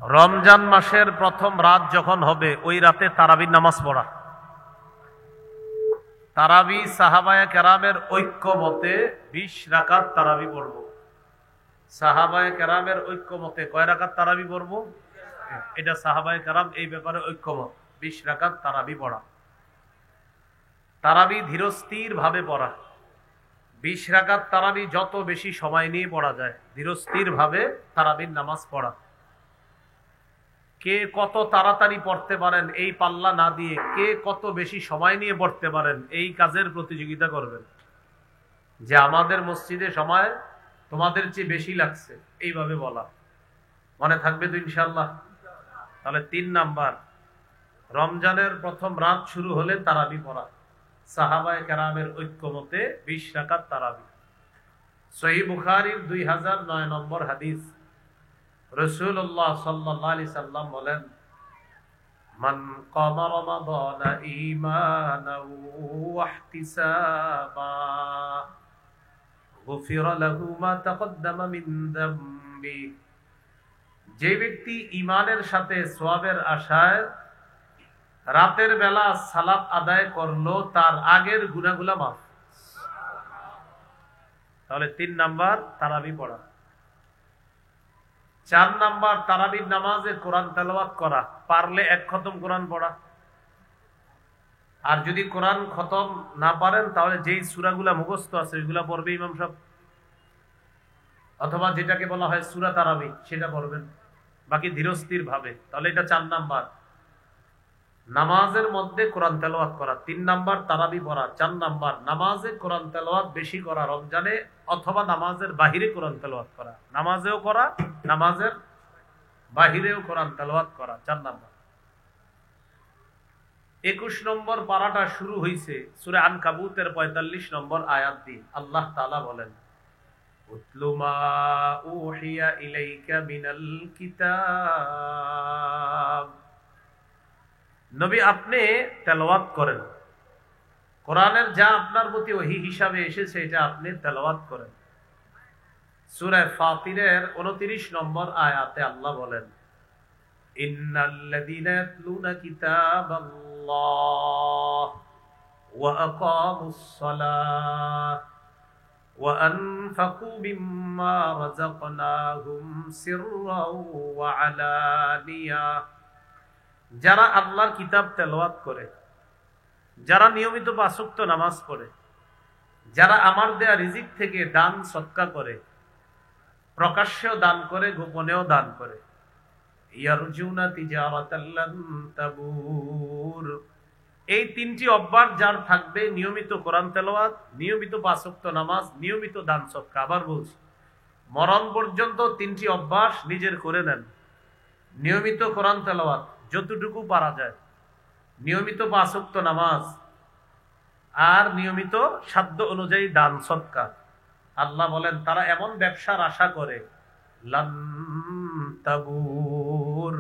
রমজান মাসের প্রথম রাত যখন হবে ওই রাতে তারাবির নামাজ পড়া। তারাবি সাহাবায়ে কেরামের ঐক্য মতে 20 রাকাত তারাবি পড়ব। সাহাবায়ে কেরামের ঐক্য মতে কয় রাকাত তারাবি পড়ব? এটা সাহাবায়ে কেরাম এই ব্যাপারে ঐক্যমত, 20 রাকাত তারাবি পড়া। তারাবি ধীরস্থির ভাবে পড়া। 20 রাকাত তারাবি যত বেশি সময় নিয়ে পড়া যায়, ধীরস্থির ভাবে তারাবির নামাজ পড়া। কে কত তাড়াতাড়ি পড়তে পারেন এই পাল্লা না দিয়ে কে কত বেশি সময় নিয়ে পড়তে পারেন এই কাজের প্রতিযোগিতা করবেন, যে আমাদের মসজিদে সময় তোমাদের চেয়ে বেশি লাগছে, এইভাবে বলা। মনে থাকবে তো ইনশাআল্লাহ? তাহলে 3 নাম্বার, রমজানের প্রথম রাত শুরু হলে তারাবি পড়া। সাহাবায়ে কেরামের ঐক্যমতে 20 রাকাত তারাবি। সহিহ বুখারীর 2009 নম্বর হাদিস, রাসূলুল্লাহ সাল্লাল্লাহু আলাইহি সাল্লাম বলেন, মান কামা রমাদানা ঈমানান ওয়া ইহতিসাবা গুফিরা লাহু মা তাকদ্দামা মিন যামবি। যে ব্যক্তি ঈমানের সাথে সওয়াবের আশায় রাতের বেলা সালাত আদায় করলো, তার আগের গুনাহগুলো মাফ। তাহলে 3 নাম্বার তারাবি পড়া। 4 নাম্বার, তারাবির নামাজে কোরআন তেলাওয়াত করা, পারলে 1 খতম কোরআন পড়া। আর যদি কোরআন খতম না পারেন তাহলে যেই সূরাগুলা মুখস্থ আছে ওইগুলা পড়বে ইমাম সাহেব, অথবা যেটাকে বলা হয় সূরা তারাবি সেটা পড়বেন, বাকি ধীরস্থির ভাবে। তাহলে এটা 4 নাম্বার, নামাজের মধ্যে কোরআন তেলাওয়াত করা। 3 নাম্বার তারাবি পড়া। 4 নাম্বার নামাজে কোরআন তেলাওয়াত বেশি করা রমজানে, অথবা নামাজের বাহিরে কোরআন তেলাওয়াত করা। নামাজেও করা, নামাজের বাহিরেও কোরআন তেলাওয়াত করা। 4 নাম্বার। 21 নম্বর পারাটা শুরু হয়েছে সূরা আনকাবুতের 45 নম্বর আয়াত দিয়ে। আল্লাহ তাআলা বলেন, উতলু মা উহিয়া ইলাইকা মিনাল কিতাব। নবী আপনি তেলাওয়াত করেন, কোরআনের যা আপনার প্রতি ওহী হিসাবে এসেছে এটা আপনি তেলাওয়াত করেন। সূরা ফাতিরের 29 নম্বর আয়াতে আল্লাহ বলেন, ইন্নাল্লাযীনা ইয়াতলুনা কিতাবাল্লাহ ওয়া আকামুস সালাহ ওয়া আনফাকু মিম্মা রাযাকনাহুম সিররাও ওয়া আলানিয়া। যারা আল্লাহর কিতাব তেলাওয়াত করে, যারা নিয়মিত 5 ওয়াক্ত নামাজ পড়ে, যারা আমার দেয়া রিজিক থেকে দান সদকা করে, প্রকাশ্যেও দান করে, গোপনেও দান করে, ইয়ারজুনা তিজারাতাল লান তাবুর। এই 3টি অভ্যাস যার থাকবে, নিয়মিত কোরআন তেলাওয়াত, নিয়মিত 5 ওয়াক্ত নামাজ, নিয়মিত দান সদকা। আবার বলছি, মরণ পর্যন্ত 3টি অভ্যাস নিজের করে নেন। নিয়মিত কোরআন তেলাওয়াত যতটুকু পারা যায়, নিয়মিত 5 ওয়াক্ত নামাজ, আর নিয়মিত সাধ্য অনুযায়ী দান সদকা। আল্লাহ বলেন তারা এমন ব্যবসার আশা করে, লান তাবুর,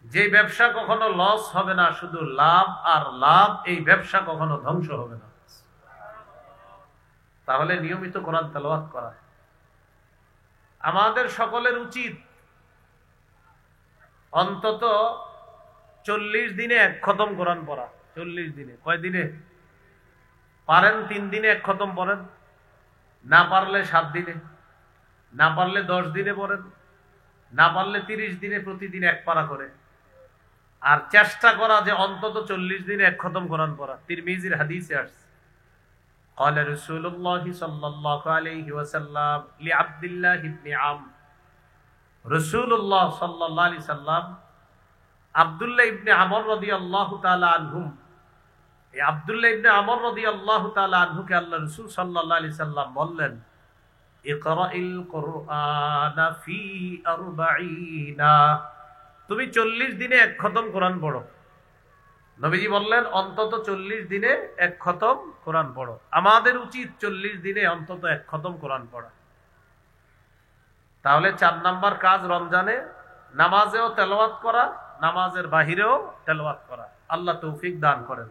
যে ব্যবসা কখনো লস হবে না, শুধু লাভ আর লাভ, এই ব্যবসা কখনো ধ্বংস হবে না। তাহলে নিয়মিত কোরআন তেলাওয়াত করা আমাদের সকলের উচিত। অন্তত 40 দিনে 1 খতম কোরআন পড়া। 40 দিনে, কয় দিনে পারেন? 3 দিনে 1 খতম পড়েন, না পারলে 7 দিনে, না পারলে 10 দিনে পড়েন, না পারলে 30 দিনে প্রতিদিন 1 পারা করে। আর চেষ্টা করা যে অন্তত 40 দিনে 1 খতম কোরআন পড়া। তিরমিজির হাদিসে আসছে, قال رسول الله صلى الله عليه وسلم لعبد الله بن عمرو। রাসূলুল্লাহ সাল্লাল্লাহু আলাইহি সাল্লাম আব্দুল্লাহ ইবনে আমর রাদিয়াল্লাহু তাআলা আনহুম, এই আব্দুল্লাহ ইবনে আমর রাদিয়াল্লাহু তাআলা আনহুকে আল্লাহ রাসূল সাল্লাল্লাহু আলাইহি সাল্লাম বললেন, ইকরাইল কুরআনা ফি 40, তুমি 40 দিনে 1 খতম কোরআন পড়ো। নবীজি বললেন অন্তত 40 দিনে 1 খতম কোরআন পড়ো। আমাদের উচিত 40 দিনে অন্তত 1 খতম কোরআন পড়া। তাহলে 4 নাম্বার কাজ রমজানে, নামাজেও তেলাওয়াত করা, নামাজের বাহিরেও তেলাওয়াত করা। আল্লাহ তৌফিক দান করেন।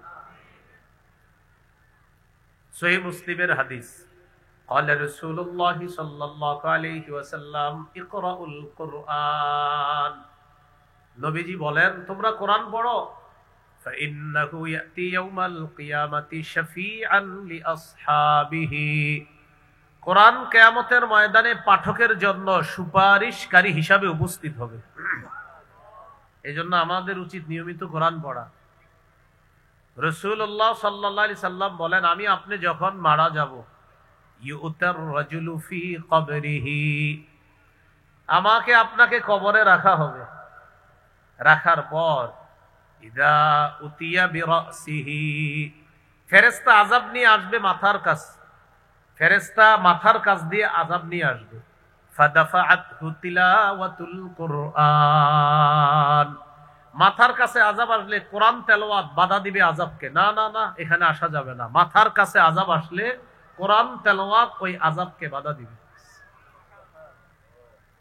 সহিহ মুসলিমের হাদিস, قال رسول الله صلى الله عليه وسلم اقرأوا القرآن নবীজি বলেন তোমরা কোরআন পড়ো, فإنه يأتي يوم القيامة شفيعا لأصحابه। কোরআন কিয়ামতের ময়দানে পাঠকের জন্য সুপারিশকারী হিসাবে উপস্থিত হবে। এজন্য আমাদের উচিত নিয়মিত কোরআন পড়া। রাসূলুল্লাহ সাল্লাল্লাহু আলাইহি সাল্লাম বলেন, আমি আপনি যখন মারা যাব, ইউতার রাজুলু ফি কবরিহি, আমাকে আপনাকে কবরে রাখা হবে। রাখার পর ইদা উতিয়া বিরাসিহি, ফেরেশতা আযাব নিয়ে আসবে মাথার কাছে। ফেরেশতা মাথার কাছ দিয়ে আযাব নিয়ে আসবে। ফাদাফাআতহু তিলাওয়াতুল কুরআন, মাথার কাছে আযাব আসলে কোরআন তেলাওয়াত বাধা দিবে আযাবকে। না না না, এখানে আসা যাবে না। মাথার কাছে আযাব আসলে কোরআন তেলাওয়াত ওই আযাবকে বাধা দিবে।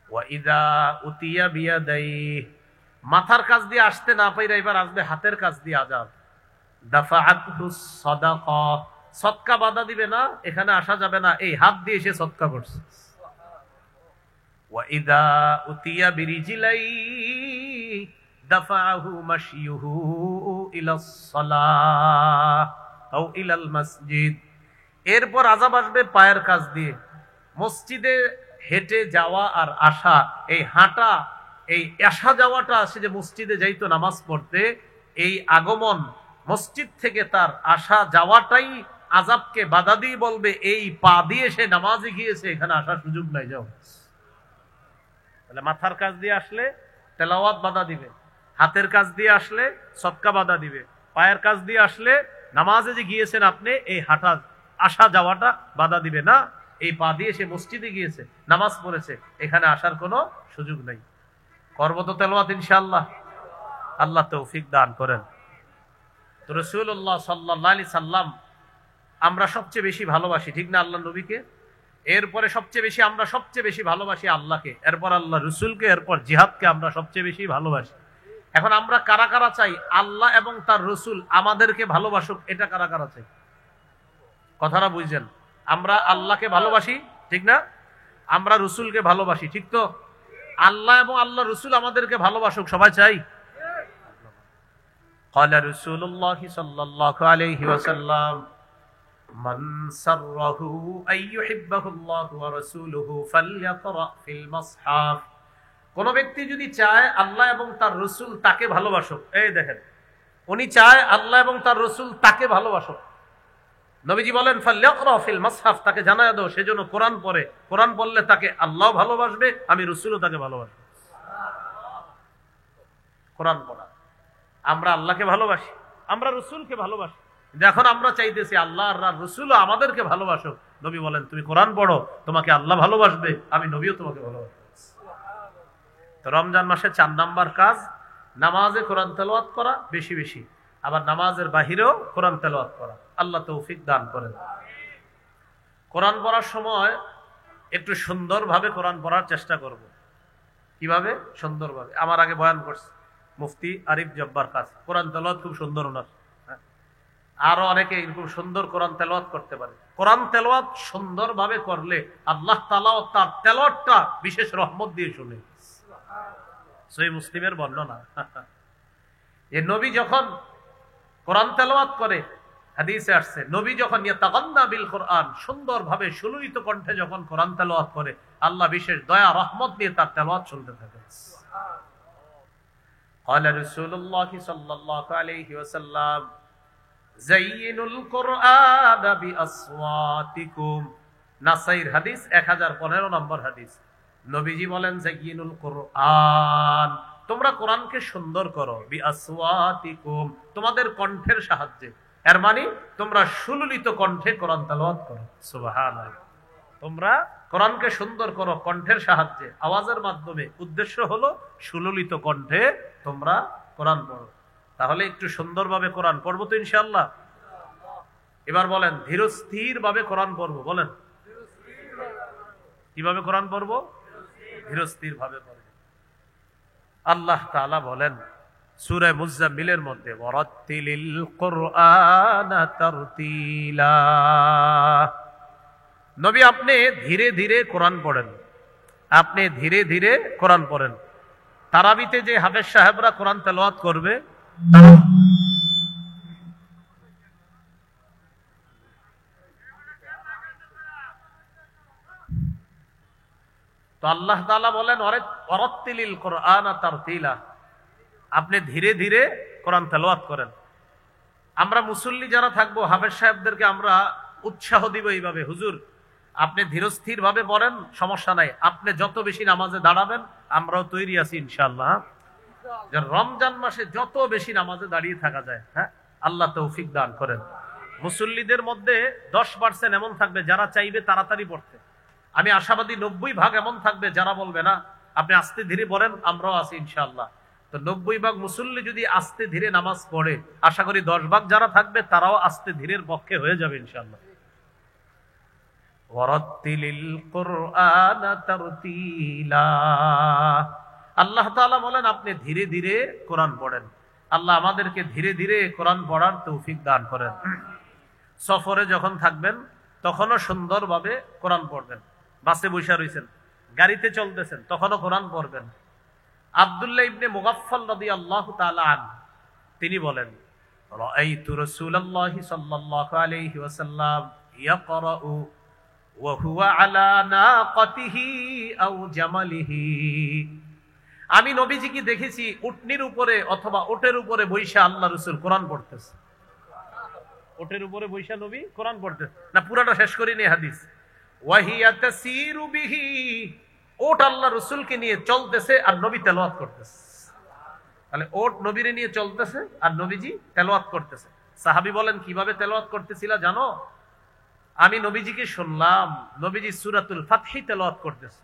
ওয়া ইদা উতিয়া বিয়াদাইহি, মাথার কাছ দিয়ে আসতে না পাইরা এবার আসবে হাতের কাছ দিয়ে আযাব। দাফাআতহু সাদাকা, সদকা বাধা দিবে না, এখানে আসা যাবে না, এই হাত দিয়ে সে সদকা করছে। ওয়া ইদা উতিয়া বিরিজিলাইহি দাফাআহু মাশিয়ুহু ইলাস সালাহ আও ইলাল মসজিদ, এরপর আযাব আসবে পায়ের কাছ দিয়ে। মসজিদে হেঁটে যাওয়া আর আসা, এই হাঁটা, এই আসা যাওয়াটা, সে যে মসজিদে যাইতো নামাজ পড়তে, এই আগমন মসজিদ থেকে তার আসা যাওয়াটাই আযাবকে বাধা দিয়ে বলবে এই পা দিয়ে সে নামাজে গিয়েছে, এখানে আসার সুযোগ নাই, যাও। তাহলে মাথার কাছ দিয়ে আসলে তেলাওয়াত বাধা দিবে, হাতের কাছ দিয়ে আসলে সদকা বাধা দিবে, পায়ের কাছ দিয়ে আসলে নামাজে যে গিয়েছেন আপনি এই হাঁটা আসা যাওয়াটা বাধা দিবে না, এই পা দিয়ে সে মসজিদে গিয়েছে, নামাজ পড়েছে, এখানে আসার কোনো সুযোগ নেই। করব তো তেলাওয়াত ইনশাআল্লাহ, আল্লাহ তৌফিক দান করেন। তো রাসূলুল্লাহ সাল্লাল্লাহু আলাইহি সাল্লাম আমরা সবচেয়ে বেশি ভালোবাসি, ঠিক না, আল্লাহ নবীকে। এরপরে আমরা সবচেয়ে বেশি ভালোবাসি আল্লাহকে, এরপর আল্লাহ রসুলকে, এরপর জিহাদকে আমরা সবচেয়ে বেশি ভালোবাসি। এখন আমরা কারা কারা চাই আল্লাহ এবং তার রসুল আমাদেরকে ভালোবাসুক, এটা কারা কারা চাই? কথাটা বুঝছেন? আমরা আল্লাহকে ভালোবাসি, ঠিক না, আমরা রসুলকে ভালোবাসি, ঠিক তো? আল্লাহ এবং আল্লাহ রসুল আমাদেরকে ভালোবাসুক সবাই চাই। ক্বালা রাসূলুল্লাহ সাল্লাল্লাহু আলাইহি ওয়াসাল্লাম মান সাররাহু আন ইউহিব্বাহুল্লাহু ওয়া রাসূলুহু ফালইকরা ফিল মুসহাফ, কোন ব্যক্তি যদি চায় আল্লাহ এবং তার রসুল তাকে ভালোবাসুক, এই দেখেন উনি চায় আল্লাহ এবং তার রসুল তাকে ভালোবাসুক, নবীজি বলেন ফালইকরা ফিল মুসহাফ, তাকে জানায় দাও সেজন্য কোরআন পড়ে। কোরআন পড়লে তাকে আল্লাহ ভালোবাসবে, আমি রসুলও তাকে ভালোবাসবো। কোরআন পড়া, আমরা আল্লাহকে ভালোবাসি, আমরা রসুলকে ভালোবাসি, এখন আমরা চাইতেছি আল্লাহ আর রসুলও আমাদেরকে ভালোবাসুক। নবী বলেন তুমি কোরআন পড়ো, তোমাকে আল্লাহ ভালোবাসবে, আমি নবীও তোমাকে ভালোবাসবো। তো রমজান মাসে 4 নাম্বার কাজ নামাজে কোরআন তেলাওয়াত করা বেশি বেশি, আবার নামাজের বাহিরেও কোরআন তেলাওয়াত করা। আল্লাহ তৌফিক দান করেন। কোরআন পড়ার সময় একটু সুন্দরভাবে কোরআন পড়ার চেষ্টা করব। কিভাবে? সুন্দরভাবে। আমার আগে বয়ান করছে মুফতি আরিফ জব্বার কাজ, কোরআন তেলাওয়াত খুব সুন্দর ওনার, আরো অনেকে খুব সুন্দর কোরআন তেলাওয়াত করতে পারে। কোরআন তেলাওয়াত সুন্দরভাবে করলে আল্লাহ তাআলা তার তেলাওয়াতটা বিশেষ রহমত দিয়ে শুনে। সহিহ মুসলিমের বর্ণনা, যে নবী যখন কোরআন তেলাওয়াত করে, হাদিসে আসছে নবী যখন ইয়াতাগান্না বিল কোরআন, সুন্দরভাবে সুললিত কণ্ঠে যখন কোরআন তেলাওয়াত করে, আল্লাহ বিশেষ দয়া রহমত দিয়ে তার তেলাওয়াত শুনতে থাকে। قال رسول الله صلى الله عليه وسلم زينوا القرآن بأصواتكم, নাসাইর হাদিস 1015 নম্বর হাদিস। নবীজি বলেন জাইয়িনুল কোরআন, তোমরা কোরআনকে সুন্দর করো, বিআসওয়াতিকুম, তোমাদের কণ্ঠের সাহায্যে। এর মানে তোমরা সুললিত কণ্ঠে কোরআন তেলাওয়াত করো। সুবহানাল্লাহ, তোমরা কোরআনকে সুন্দর করো কণ্ঠের সাহায্যে, আওয়াজের মাধ্যমে। উদ্দেশ্য হলো সুললিত কণ্ঠে তোমরা কোরআন পড়ো। তাহলে একটু সুন্দরভাবে কোরআন পড়বো তো ইনশাআল্লাহ। এবার বলেন ধীরস্থির ভাবে কোরআন পড়বো, বলেন কিভাবে কোরআন পড়বো? ধীরস্থির ভাবে পড়বো। আল্লাহ তাআলা বলেন সূরা মুজাম্মিলের মধ্যে ওয়ারাত্তিলিল কুরআনা তারতিলা, নবী আপনি ধীরে ধীরে কোরআন পড়েন, আপনি ধীরে ধীরে কোরআন পড়েন। তারাবিতে যে হাফেজ সাহেবরা কোরআন তেলাওয়াত করবে, তো আল্লাহ তাআলা বলেন ওয়ারাত্তিলিল কুরআনা তারতিলা, আপনি ধীরে ধীরে কোরআন তেলাওয়াত করেন। আমরা মুসল্লি যারা থাকবো হাফেজ সাহেবদেরকে আমরা উৎসাহ দিব এইভাবে, হুজুর আপনি ধীরস্থির ভাবে পড়েন, সমস্যা নাই, আপনি যত বেশি নামাজে দাঁড়াবেন আমরাও তৈরি আছি ইনশাআল্লাহ। রমজান মাসে যত বেশি নামাজে দাঁড়িয়ে থাকা যায়, হ্যাঁ, আল্লাহ তৌফিক দান করেন। মুসল্লিদের মধ্যে 10% এমন থাকবে যারা চাইবে তাড়াতাড়ি পড়তে। আমি আশাবাদী 90% এমন থাকবে যারা বলবে না আপনি আস্তে ধীরে পড়েন, আমরাও আছি ইনশাআল্লাহ। তো 90% মুসল্লি যদি আস্তে ধীরে নামাজ পড়ে, আশা করি 10% যারা থাকবে তারাও আস্তে ধীরের পক্ষে হয়ে যাবে ইনশাআল্লাহ। ওয়ারাত্তিলিল কুরআনা তারতিলা, আল্লাহ তাআলা বলেন আপনি ধীরে ধীরে কোরআন পড়েন। আল্লাহ আমাদেরকে ধীরে ধীরে কোরআন পড়ার তৌফিক দান করেন। সফরে যখন থাকবেন তখনও সুন্দরভাবে কোরআন পড়বেন। বাসে বসে রয়েছেন, গাড়িতে চলতেছেন, তখনও কোরআন পড়বেন। আব্দুল্লাহ ইবনে মুগাফফাল রাদিয়াল্লাহু তাআলা আনহু তিনি বলেন, রাআইতু রাসূলুল্লাহি সাল্লাল্লাহু আলাইহি ওয়াসাল্লাম ইয়াকরাউ ওয়া হুয়া আলা নাকাতিহি আও জামালিহি, আমি নবীজিকে দেখেছি উটনির উপরে অথবা ওটের উপরে বৈশা আল্লাহ রাসূল কোরআন পড়তেছে। ওটের উপরে বৈশা নবী কোরআন পড়তেছে না, পুরাটা শেষ করিনি হাদিস। ওয়াহিয়া তাসিরু বিহি, ওট আল্লাহ রাসূলকে নিয়ে চলতেছে আর নবী তেলাওয়াত করতেছে। তাহলে ওট নবীরে নিয়ে চলতেছে আর নবীজি তেলাওয়াত করতেছে। সাহাবী বলেন কিভাবে তেলাওয়াত করতেছিল জানো? আমি নবীজিকে শুনলাম নবীজি সূরাতুল ফাতহি তেলাওয়াত করতেছে।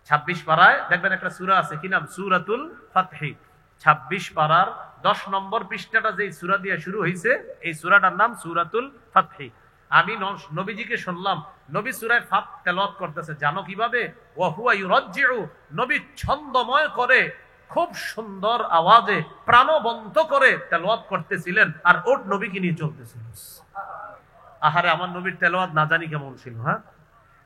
26 পারায় দেখবেন একটা সূরা আছে, কি নাম? সূরাতুল ফাতহি। 26 পারার 10 নম্বর পৃষ্ঠাটা যেই সূরা দিয়ে শুরু হয়েছে, এই সূরাটার নাম সূরাতুল ফাতহি। আমি নবীজিকে শুনলাম নবী সূরায়ে ফাত তেলাওয়াত করতেছে। জানো কিভাবে? ওয়া হুয়া ইউরাজ্জিউ, নবী ছন্দময় করে খুব সুন্দর আওয়াজে প্রাণবন্ত করে তেলাওয়াত করতেছিলেন আর ওট নবীকে নিয়ে চলতেছিল। আহারে আমার নবীর তেলাওয়াত না জানি কেমন ছিল। হ্যাঁ,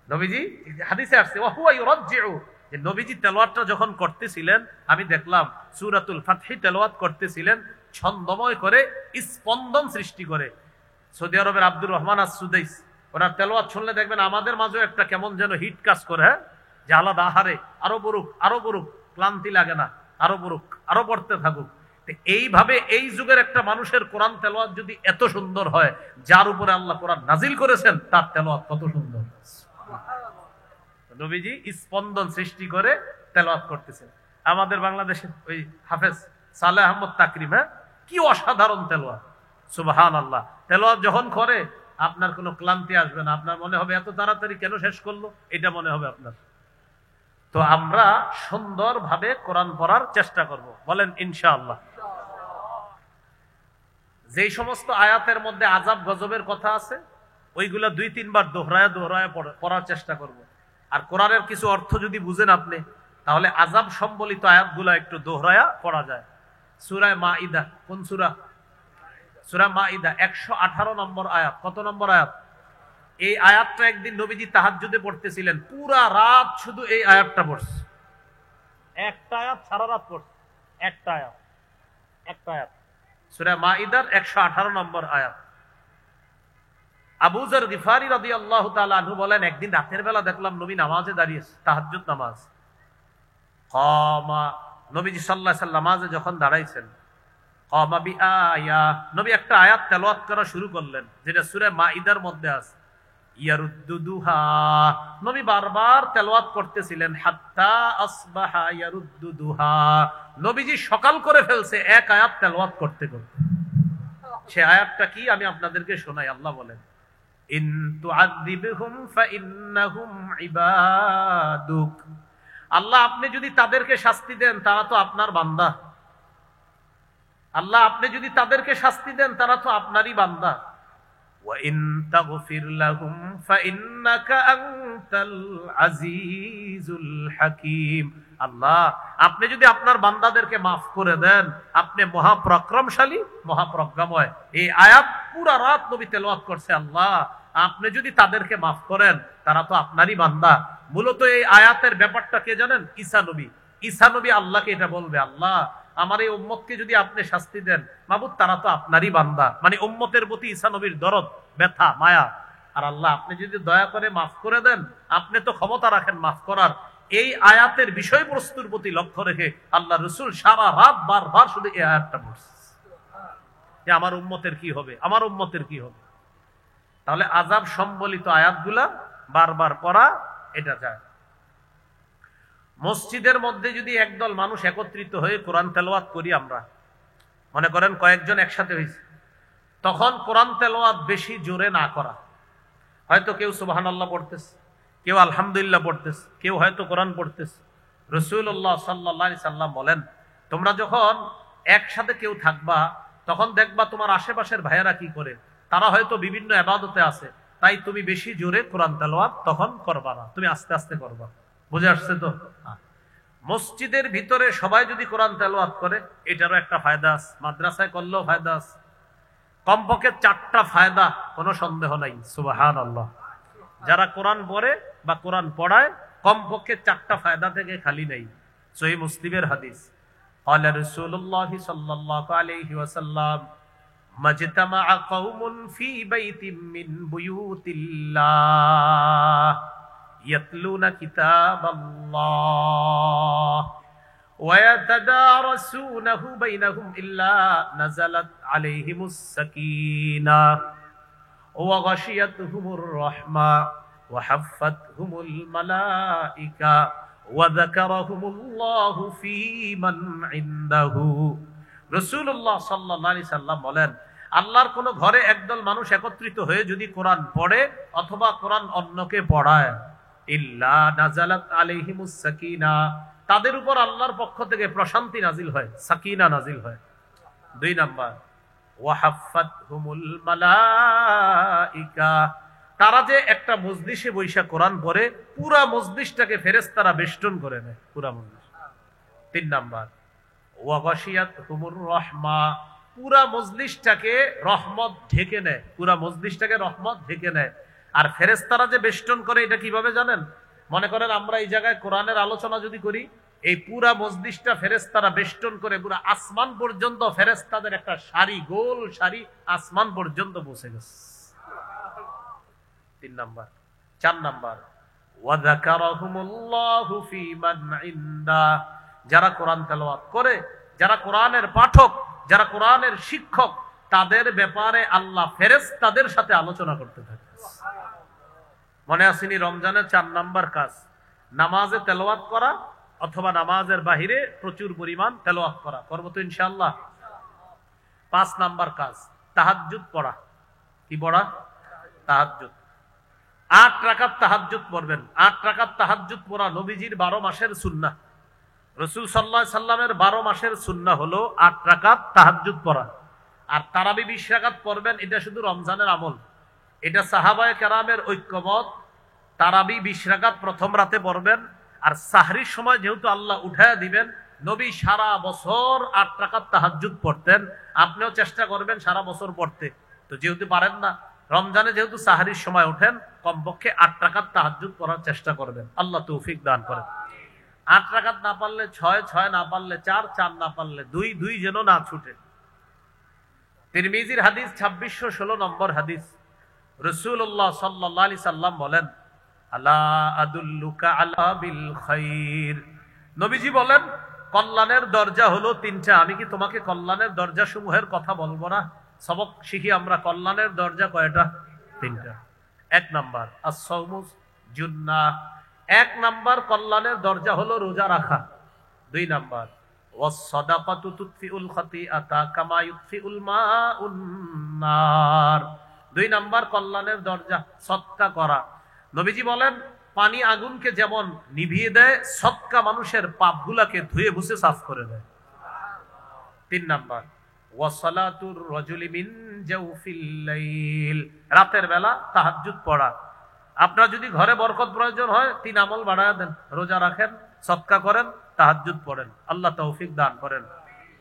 নবীজি হাদিসে আসছে ওয়া হুয়া ইউরাজ্জিউ, যে নবীজি তেলাওয়াতটা যখন করতেছিলেন আমি দেখলাম সূরাতুল ফাতহি তেলাওয়াত করতেছিলেন ছন্দময় করে, স্পন্দন সৃষ্টি করে। সৌদি আরবের আব্দুর রহমান আস-সুদাইস, ওনার তেলাওয়াত শুনলে দেখবেন আমাদের মাঝেও একটা কেমন যেন হিট কাজ করে, হ্যাঁ, যে আলাদা, আহারে আরো পড়ুক আরো পড়ুক, ক্লান্তি লাগে না, আরো পড়ুক আরো পড়তে থাকুক। এইভাবে এই যুগের একটা মানুষের কোরআন তেলাওয়াত যদি এত সুন্দর হয়, যার উপরে আল্লাহ কোরআন নাজিল করেছেন তার তেলাওয়াত কত সুন্দর। নবীজি স্পন্দন সৃষ্টি করে তেলাওয়াত করতেছেন। আমাদের বাংলাদেশের ওই হাফেজ সালেহ আহমদ তাকরিম, হ্যাঁ, কি অসাধারণ তেলাওয়াত, সুবহানাল্লাহ। তেলাওয়াত যখন করে আপনার কোনো ক্লান্তি আসবে না, আপনার মনে হবে এত তাড়াতাড়ি কেন শেষ করলো, এটা মনে হবে আপনার। তো আমরা সুন্দরভাবে কোরআন পড়ার চেষ্টা করব, বলেন ইনশাআল্লাহ। যেই সমস্ত আয়াতের মধ্যে আযাব গজবের কথা আছে ওইগুলা 2-3 বার দোহরায়া দোহরায়া পড়ার চেষ্টা করব। আর কোরআনের কিছু অর্থ যদি বুঝেন আপনি, তাহলে আযাব সম্বলিত আয়াতগুলা একটু দোহরায়া পড়া যায়। সূরা মাঈদা, কোন সূরা? সূরা মাঈদা 118 নম্বর আয়াত। কত নম্বর আয়াত? এই আয়াতটা একদিন নবীজি তাহাজ্জুদে পড়তেছিলেন, পুরা রাত শুধু এই আয়াতটা পড়ছে। একটা আয়াত সারা রাত পড়ছে, একটা আয়াত। সূরা মাঈদার 118 নম্বর আয়াত। আবু যর গিফারি রাদিয়াল্লাহু তাআলা আনহু বলেন, একদিন রাতের বেলা দেখলাম নবী নামাজে দাঁড়িয়েছে, তাহাজ্জুদ নামাজ। কামা, নবীজি সাল্লাল্লাহু আলাইহি ওয়াসাল্লাম নামাজে যখন দাঁড়াইছেন, কামা বিআয়া, নবী একটা আয়াত তেলাওয়াত করা শুরু করলেন যেটা সূরা মাঈদার মধ্যে আছে। ইয়ারুদ্দুহা, নবী বারবার তেলাওয়াত করতেছিলেন, হাত্তা আসবাহা ইয়ারুদ্দুহা, নবীজি সকাল করে ফেলছে এক আয়াত তেলাওয়াত করতে করতে। সে আয়াতটা কি আমি আপনাদেরকে শোনাই। আল্লাহ বলেন, ইন তুআযিবহুম ফাইন্নাহুম ইবাদুক, আল্লাহ আপনি যদি তাদেরকে শাস্তি দেন তারা তো আপনার বান্দা। আল্লাহ আপনি যদি তাদেরকে শাস্তি দেন তারা তো আপনারই বান্দা। ওয়া ইন তাগফির লাহুম ফাইন্নাকা আনতাল আজিজুল হাকীম, আল্লাহ আপনি যদি আপনার বান্দাদেরকে মাফ করে দেন আপনি মহাপরাক্রমশালী মহাপ্রজ্ঞাময়। এই আয়াত পুরা রাত নবী তেলাওয়াত করছে, আল্লাহ আপনি যদি তাদেরকে মাফ করেন তারা তো আপনারই বান্দা। মূলত এই আয়াতের ব্যাপারটা কে জানেন? ঈসা নবী। ঈসা নবী আল্লাহকে এটা বলবে, আল্লাহ আমার এই উম্মতকে যদি আপনি শাস্তি দেন, মাবুদ তারা তো আপনারই বান্দা, মানে উম্মতের প্রতি ঈসা নবীর দরদ, ব্যথা, মায়া। আর আল্লাহ আপনি যদি দয়া করে মাফ করে দেন, আপনি তো ক্ষমতা রাখেন মাফ করার। এই আয়াতের বিষয়বস্তুর প্রতি লক্ষ্য রেখে আল্লাহ রসুল সারা রাত বারবার শুধু এই আয়াতটা পড়ছে যে আমার উম্মতের কি হবে, আমার উম্মতের কি হবে। তাহলে আযাব সম্বলিত আয়াতগুলা বারবার পড়া এটা যায়। মসজিদের মধ্যে যদি একদল মানুষ একত্রিত হয়ে কোরআন তেলাওয়াত করি, আমরা মনে করেন কয়েকজন একসাথে হয়েছে, তখন কোরআন তেলাওয়াত বেশি জোরে না করা। হয়তো কেউ সুবহানাল্লাহ পড়তেছে, কেউ আলহামদুলিল্লাহ পড়তেছে, কেউ হয়তো কোরআন পড়তেছে। রাসূলুল্লাহ সাল্লাল্লাহু আলাইহি সাল্লাম বলেন, তোমরা যখন একসাথে কেউ থাকবা, তখন দেখবা তোমার আশেপাশের ভাইয়েরা কি করে, তারা হয়তো বিভিন্ন ইবাদতে আছে, তাই তুমি বেশি জোরে কোরআন তেলাওয়াত তখন করবা না, তুমি আস্তে আস্তে করবা। বুঝে আসছে তো? মসজিদের ভিতরে সবাই যদি কোরআন তেলাওয়াত করে, এটারও একটা ফায়দা আছে, মাদ্রাসায় করলেও ফায়দা আছে। কমপক্ষে 4টা ফায়দা, কোনো সন্দেহ নাই। সুবহানাল্লাহ। যারা কোরআন পড়ে বা কোরআন পড়ায়, কমপক্ষে 4টা ফায়দা থেকে খালি নেই। সহিহ মুসলিমের হাদিস, ক্বালা রাসূলুল্লাহ সাল্লাল্লাহু আলাইহি ওয়াসাল্লাম, মাজতামাআ কওমুন ফি বাইতিন মিন বুয়ুতিল্লাহ ইয়াতলুনা কিতাবাল্লাহ ওয়া ইয়াতাদারাসুনাহু বাইনাহুম ইল্লা নাযালাত আলাইহিমুস সাকিনাহ ওয়া গাশিয়াতুহুমুর রাহমা ওয়া হাফফাতহুমুল মালায়েকা ওয়া যাকারাহুমুল্লাহু ফী মান ইনদাহু। রাসূলুল্লাহ সাল্লাল্লাহু আলাইহি সাল্লাম বলেন, আল্লাহর কোন ঘরে একদল মানুষ একত্রিত হয়ে যদি কোরআন পড়ে অথবা কোরআন অন্যকে পড়ায়, ইল্লা নাযালাত আলাইহিমুস সাকিনা, তাদের উপর আল্লাহর পক্ষ থেকে প্রশান্তি নাজিল হয়, সাকিনা নাজিল হয়। 2 নাম্বার, ওয়া হাফফাতহুমুল মালায়েকা, তারা যে একটা মজলিসে বৈশা কোরআন পড়ে, পুরা মজলিসটাকে ফেরেশতারা বেষ্টন করে নেয়, পুরা মজলিস। 3 নাম্বার, ওয়া গাশিয়াতহুমুর রাহমা, পুরা মজলিসটাকে রহমত ঢেকে নেয়, পুরা মজলিসটাকে রহমত ঢেকে নেয়। আর ফেরেশতারা যে বেষ্টন করে, এটা কিভাবে জানেন? মনে করেন আমরা এই জায়গায় কোরআনের আলোচনা যদি করি, এই পুরা মজলিসটা ফেরেশতারা বেষ্টন করে, পুরা আসমান পর্যন্ত ফেরেশতাদের একটা সারি, গোল সারি আসমান পর্যন্ত পৌঁছে গেছে। 3 নাম্বার। 4 নাম্বার, ওয়া যাকারাহুমুল্লাহু ফী মান ইনদা, যারা কোরআন তেলাওয়াত করে, যারা কোরআনের পাঠক, যারা কোরআনের শিক্ষক, তাদের ব্যাপারে আল্লাহ ফেরেশতাদের সাথে আলোচনা করতে থাকে। মনে আসেনি রমজানের 4 নাম্বার কাজ, নামাজে তেলাওয়াত করা অথবা নামাজের বাহিরে প্রচুর পরিমাণ তেলাওয়াত করা, করব তো ইনশাআল্লাহ। 5 নাম্বার কাজ, তাহাজ্জুদ পড়া। কি পড়া? তাহাজ্জুদ। 8 রাকাত তাহাজ্জুদ পড়বেন। 8 রাকাত তাহাজ্জুদ পড়া নবীজির 12 মাসের সুন্নাহ। রাসূল সাল্লাল্লাহু আলাইহি সাল্লামের 12 মাসের সুন্নাহ হলো 8 রাকাত তাহাজ্জুদ পড়া। আর তারাবি 20 রাকাত পড়বেন, এটা শুধু রমজানের আমল। এটা সাহাবায়ে কেরামের ঐক্যমত। তারাবি 20 রাকাত প্রথম রাতে পড়বেন, আর সাহরির সময় যেহেতু আল্লাহ উঠায়া দিবেন, নবী সারা বছর 8 রাকাত তাহাজ্জুদ পড়তেন। আপনিও চেষ্টা করবেন সারা বছর পড়তে। তো যেহেতু পারেন না, রমজানে যেহেতু সাহরির সময় ওঠেন, কমপক্ষে 8 রাকাত তাহাজ্জুদ পড়ার চেষ্টা করবেন। আল্লাহ তৌফিক দান করেন। 8 রাকাত না পারলে 6, 6 না পারলে 4, 4 না পারলে 2, 2 যেন না ছুটে। তিরমিজির হাদিস 2616 নম্বর হাদিস, রাসূলুল্লাহ সাল্লাল্লাহু আলাইহি সাল্লাম বলেন, আলা আদুল্লুকা আলা বিল খাইর, নবীজি বলেন কল্যাণের দরজা হলো 3টা, আমি কি তোমাকে কল্যাণের দরজা সমূহের কথা বলবো না? সবক শিখি আমরা, কল্যাণের দরজা কয়টা? 3টা। 1 নাম্বার আস-সাওমু জুন্নাহ, 1 নাম্বার কল্যাণের দরজা হলো রোজা রাখা। 2 নাম্বার ওয়াস-সাদাকাতু তুতফিউল খাতিআতা কামা ইউতফিউল মাউন নার, 2 নাম্বার কল্যাণের দরজা সদকা করা। নবীজি বলেন পানি আগুনকে যেমন নিভিয়ে দেয়, সদকা মানুষের পাপগুলাকে ধুয়ে মুছে সাফ করে দেয়। 3 নাম্বার ওয়াসালাতুর রাজুলি মিন জাওফিল লাইল, রাতের বেলা তাহাজ্জুদ পড়া। আপনার যদি ঘরে বরকত প্রয়োজন হয়, 3 আমল বাড়ায় দেন, রোজা রাখেন, সদকা করেন, তাহাজ্জুদ পড়েন। আল্লাহ তৌফিক দান করেন।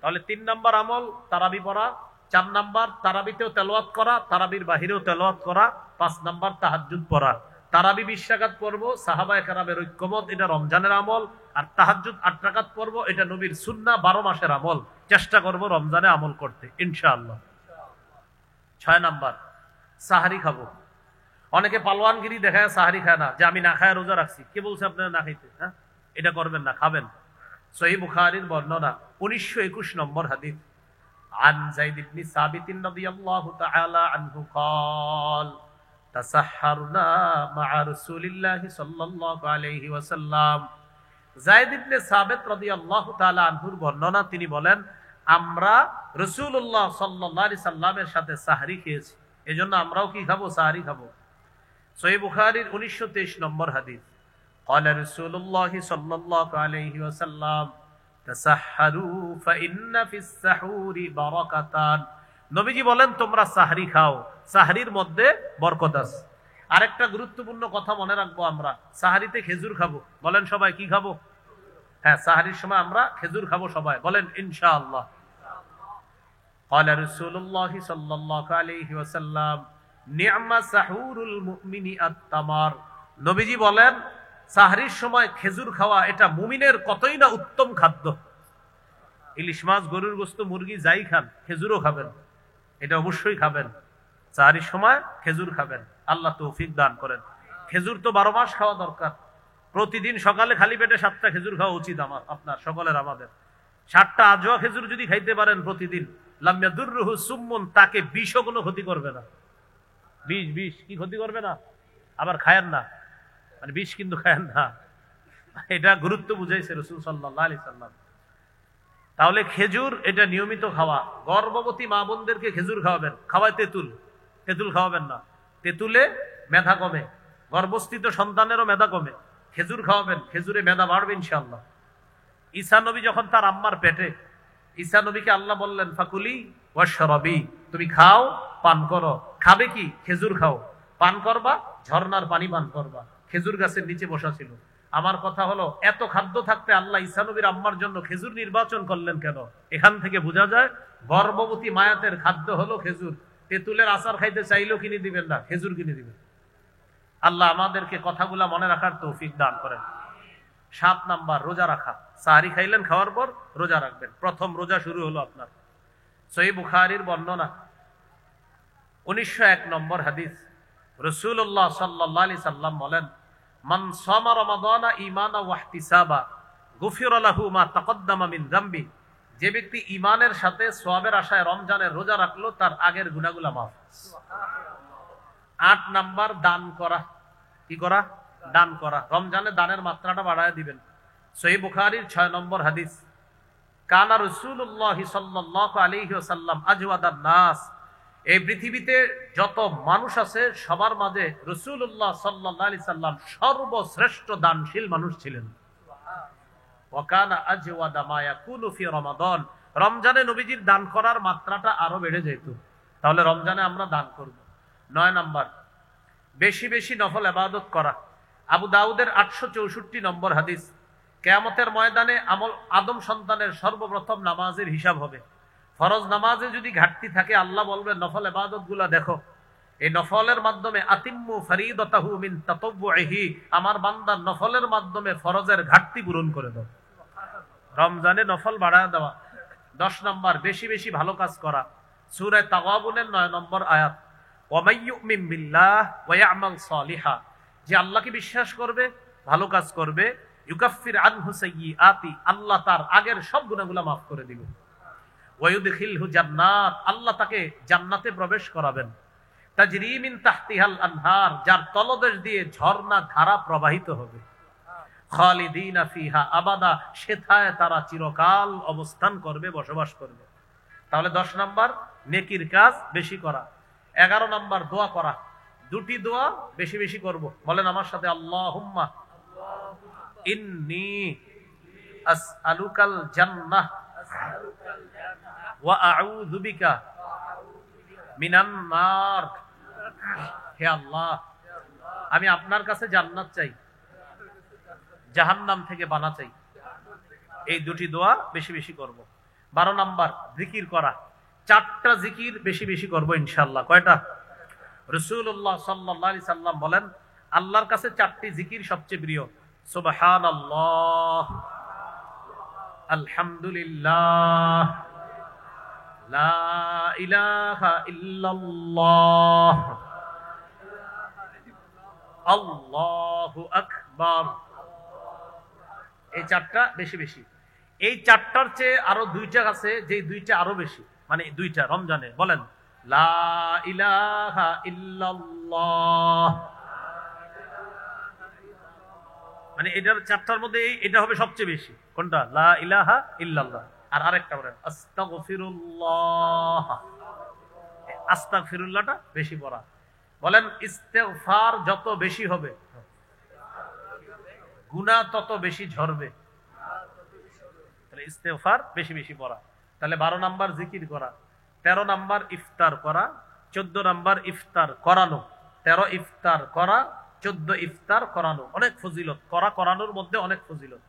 তাহলে 3 নাম্বার আমল তারাবি পড়া, 4 নাম্বার তারাবিতেও তেলাওয়াত করা, তারাবির বাহিরেও তেলাওয়াত করা, 5 নাম্বার তাহাজ্জুদ পড়া। তারাবি 20 রাকাত পড়বো, সাহাবায়ে কেরামের ঐক্যমত, এটা রমজানের আমল। আর তাহাজ্জুদ 8 রাকাত পড়বো, এটা নবীর সুন্নাহ, 12 মাসের আমল। চেষ্টা করব রমজানে আমল করতে ইনশাআল্লাহ। 6 নাম্বার, সাহারি খাবো। অনেকে পালোয়ানগিরি দেখায় সাহারি খায় না, যে আমি না খায় রোজা রাখছি। কে বলছে আপনারা না খাইতে? হ্যাঁ, এটা করবেন না, খাবেন। সহিহ বুখারীর বর্ণনা 1921 নম্বর হাদিস, عن زيد بن ثابت رضي الله تعالى عنه قال تسحرنا مع رسول الله صلى الله عليه وسلم। যায়েদ ইবনে সাবিত রাদিয়াল্লাহু তাআলা আনহুর বর্ণনা, তিনি বলেন, আমরা রাসূলুল্লাহ সাল্লাল্লাহু আলাইহি সাল্লামের সাথে সাহরি খেয়েছি, এজন্য আমরাও কি খাবো? সাহরি খাবো। সহিহ বুখারীর 1923 নম্বর হাদিস, قال رسول الله صلى الله عليه وسلم তাসাহহারু ফাইন্না ফিস সাহুরি বারাকাতান। নবীজি বলেন, তোমরা সাহরি খাও, সাহরির মধ্যে বরকত আছে। আরেকটা গুরুত্বপূর্ণ কথা মনে রাখবো, আমরা সাহরিতে খেজুর খাবো। বলেন সবাই কি খাবো? হ্যাঁ, সাহরির সময় আমরা খেজুর খাবো সবাই, বলেন ইনশাআল্লাহ। قال رسول الله صلى الله عليه وسلم نعم سحور المؤمن التمر। নবীজি বলেন, সাহরির সময় খেজুর খাওয়া এটা মুমিনের কতই না উত্তম খাদ্য। ইলিশ মাছ, গরুর গোশত, মুরগি যাই খান, খেজুরও খাবেন, এটা অবশ্যই খাবেন। সাহরির সময় খেজুর খাবেন, আল্লাহ তৌফিক দান করেন। খেজুর তো 12 মাস খাওয়া দরকার। প্রতিদিন সকালে খালি পেটে 7টা খেজুর খাওয়া উচিত আপনার সকলের, আমাদের। 7টা আজোয়া খেজুর যদি খাইতে পারেন প্রতিদিন, লাম ইয়াদুররুহু সুম্মুন, তাকে বিষও কোনো ক্ষতি করবে না। বিষ কি ক্ষতি করবে না? আবার খায়েন না, মানে বিষ কিন্তু খায়েন না, এটা গুরুত্ব বুঝাইছে রাসূল সাল্লাল্লাহু আলাইহি সাল্লাম। তাহলে খেজুর এটা নিয়মিত খাওয়া। গর্ভবতী মা বোনদেরকে খেজুর খাওয়াবেন। খাওয়ায় তেঁতুল খাওয়াবেন না, তেঁতুলে মেধা কমে, গর্ভস্থিত সন্তানেরও মেধা কমে। খেজুর খাওয়াবেন, খেজুরে মেধা বাড়বে ইনশাআল্লাহ। ঈসা নবী যখন তার আম্মার পেটে, ঈসা নবীকে আল্লাহ বললেন, ফাকুলি ওয়াশরাবি, তুমি খাও, পান করো। খাবে কি? খেজুর খাও, পান করবা, ঝর্ণার পানি পান করবা। খেজুর গাছের নিচে বসা ছিল। আমার কথা হলো, এত খাদ্য থাকতে আল্লাহ ঈসা নবীর আম্মার জন্য খেজুর নির্বাচন করলেন কেন? এখান থেকে বোঝা যায় গর্ভবতী মায়াতের খাদ্য হলো খেজুর। তেঁতুলের আচার খাইতে চাইলেও কিনে দিবেন না, খেজুর কিনে দিবেন। আল্লাহ আমাদেরকে কথাগুলা মনে রাখার তৌফিক দান করেন। 7 নাম্বার, রোজা রাখা। সাহরি খাইলেন, খাওয়ার পর রোজা রাখবেন। প্রথম রোজা শুরু হলো আপনার। সহিহ বুখারীর বর্ণনা 1901 নম্বর হাদিস, রাসূলুল্লাহ সাল্লাল্লাহু আলাইহি সাল্লাম বলেন, মান সামা রমাদানা ঈমানা ওয়া ইহতিসাবা গুফিরা লাহু মা তাকদ্দামা মিন যামবি। যে ব্যক্তি ঈমানের সাথে সওয়াবের আশায় রমজানের রোজা রাখলো, তার আগের গুনাহগুলো মাফ। 8 নাম্বার, দান করা। কি করা? দান করা। রমজানে দানের মাত্রাটা বাড়ায় দিবেন। সহিহ বুখারীর 6 নম্বর হাদিস, কানা রাসূলুল্লাহ সাল্লাল্লাহু আলাইহি ওয়াসাল্লাম আজওয়াদান নাস। এই পৃথিবীতে যত মানুষ আছে সবার মাঝে রাসূলুল্লাহ সাল্লাল্লাহু আলাইহি সাল্লাম সর্বশ্রেষ্ঠ দানশীল মানুষ ছিলেন। ওয়া কানা আজওয়াদা মা ইয়াকুনু ফি রমাদান। রমজানে নবীজির দান করার মাত্রাটা আরো বেড়ে যেত। তাহলে রমজানে আমরা দান করব। 9 নাম্বার, বেশি বেশি নফল ইবাদত করা। আবু দাউদের 864 নম্বর হাদিস, কিয়ামতের ময়দানে আদম সন্তানের সর্বপ্রথম নামাজের হিসাব হবে। ফরজ নামাজে যদি ঘাটতি থাকে, আল্লাহ বলবেন নফল ইবাদত গুলা দেখো। এই নফলের মাধ্যমে আতিম্মু ফরিদাতাহু মিন তাতাব্বুহি, আমার বান্দার নফলের মাধ্যমে ফরজের ঘাটতি পূরণ করে দাও। রমজানে নফল বাড়ায় দেওয়া। 10 নাম্বার, বেশি বেশি ভালো কাজ করা। সূরা তাগাবুনের 9 নম্বর আয়াত, ওয়া মান ইউমিন বিল্লাহ ওয়া ইয়ামাল সালিহা, যে আল্লাহকে বিশ্বাস করবে, ভালো কাজ করবে, ইউকাফির আনহু সাইয়্যাতি, আল্লাহ তার আগের সব গুনাহগুলো মাফ করে দিবেন। ওয়া ইউদখিলহু জান্নাত, আল্লাহ তাকে জান্নাতে প্রবেশ করাবেন। তাজরি মিন তাহতিহাল আনহার, যার তলদেশ দিয়ে ঝর্ণা ধারা প্রবাহিত হবে। খালিদিনা ফিহা আবাদা, সেথায় তারা চিরকাল অবস্থান করবে, বসবাস করবে। তাহলে 10 নাম্বার, নেকির কাজ বেশি করা। 11 নাম্বার, দোয়া করা। 2টি দোয়া বেশি বেশি করব, বলেন আমার সাথে, আল্লাহুম্মা ইন্নী আসআলুকাল জান্নাহ ওয়া আউযু বিকা মিনান নার। হে আল্লাহ, আমি আপনার কাছে জান্নাত চাই, জাহান্নাম থেকে বাঁচা চাই। এই 2টি দোয়া বেশি বেশি করব। 12 নাম্বার, জিকির করা। 4টা জিকির বেশি বেশি করব ইনশাআল্লাহ। কয়টা? রাসূলুল্লাহ সাল্লাল্লাহু আলাইহি সাল্লাম বলেন, আল্লাহর কাছে 4টি জিকির সবচেয়ে প্রিয়। সুবহানাল্লাহ, আলহামদুলিল্লাহ, লা ইলাহা ইল্লাল্লাহ, আল্লাহু আকবার। এই 4টা বেশি বেশি। এই 4টার চেয়ে আরো 2টা আছে, যে 2টা আরো বেশি, মানে 2টা রমজানে বলেন লা ইলাহা ইল্লাল্লাহ, মানে এটার 4টার মধ্যে এটা হবে সবচেয়ে বেশি। কোনটা? লা ইলাহা ইল্লাল্লাহ। আর আরেকটা বলেন আস্তাগফিরুল্লাহ। আস্তাগফিরুল্লাহটা বেশি পড়া। বলেন ইস্তেগফার যত বেশি হবে গুনাহ তত বেশি ঝরবে। তাহলে ইস্তেগফার বেশি বেশি পড়া। তাহলে 12 নাম্বার জিকির করা, 13 নাম্বার ইফতার করা, 14 নাম্বার ইফতার করানো, 13 ইফতার করা, 14 ইফতার করানো। অনেক ফজিলত, করানোর মধ্যে অনেক ফজিলত।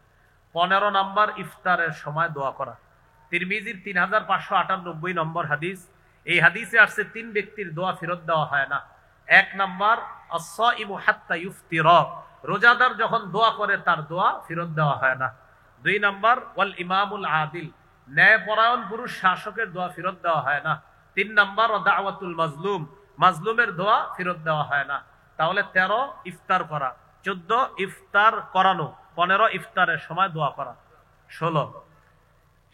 15 নাম্বার ইফতারের সময় দোয়া করা। তিরমিজির 3598 নম্বর হাদিস। এই হাদিসে আসছে 3 ব্যক্তির দোয়া ফেরত দেওয়া হয় না। 1 নাম্বার আস-সাইমু হাত্তা ইফতিরা, রোজাদার যখন দোয়া করে তার দোয়া ফেরত দেওয়া হয় না। 2 নাম্বার ওয়াল ইমামুল আদিল, ন্যায়পরায়ণ পুরুষ শাসকের দোয়া ফেরত দেওয়া হয় না। 3 নাম্বার দাওয়াতুল মাজলুম, মাজলুমের দোয়া ফেরত দেওয়া হয় না। তাহলে 13 ইফতার করা, 14 ইফতার করানো, 15 ইফতারের সময় দোয়া করা, 16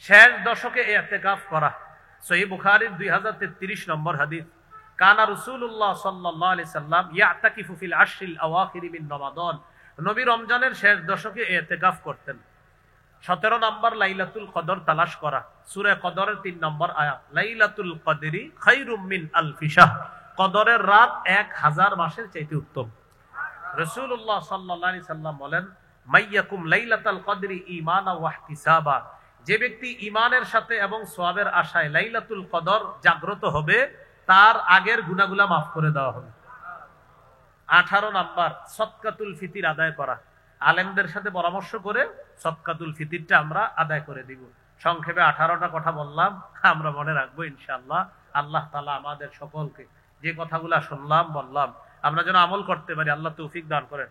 শেষ দশকে ইতিকাফ করা। সহিহ বুখারীর 2033 নম্বর হাদিস। কানা রাসূলুল্লাহ সাল্লাল্লাহু আলাইহি সাল্লাম ইয়াতাকিফু ফিল আশরিল আওয়াখির মিন রমাদান, নবী রমজানের শেষ দশকে ইতিকাফ করতেন। 17 নাম্বার লাইলাতুল কদর তালাশ করা। সূরা কদরের 3 নম্বর আয়াত, লাইলাতুল কদরি খায়রুম মিন আলফি শাহর, কদরের রাত 1000 মাসের চাইতে উত্তম। রাসূলুল্লাহ সাল্লাল্লাহু আলাইহি সাল্লাম বলেন মাইয়াকুম লাইলাতুল কদরি ঈমানা ওয়া ইহতিসাবা, যে ব্যক্তি ঈমানের সাথে এবং সওয়াবের আশায় লাইলাতুল কদর জাগ্রত হবে তার আগের গুনাহগুলো মাফ করে দেওয়া হবে। 18 নাম্বার সদকাতুল ফিতর আদায় করা। আলেমদের সাথে পরামর্শ করে সদকাতুল ফিতরটা আমরা আদায় করে দিব। সংক্ষেপে 18টা কথা বললাম, আমরা মনে রাখবো ইনশাআল্লাহ। আল্লাহ তাআলা আমাদের সকলকে যে কথাগুলো শুনলাম বললাম আমরা যেন আমল করতে পারি, আল্লাহ তৌফিক দান করেন।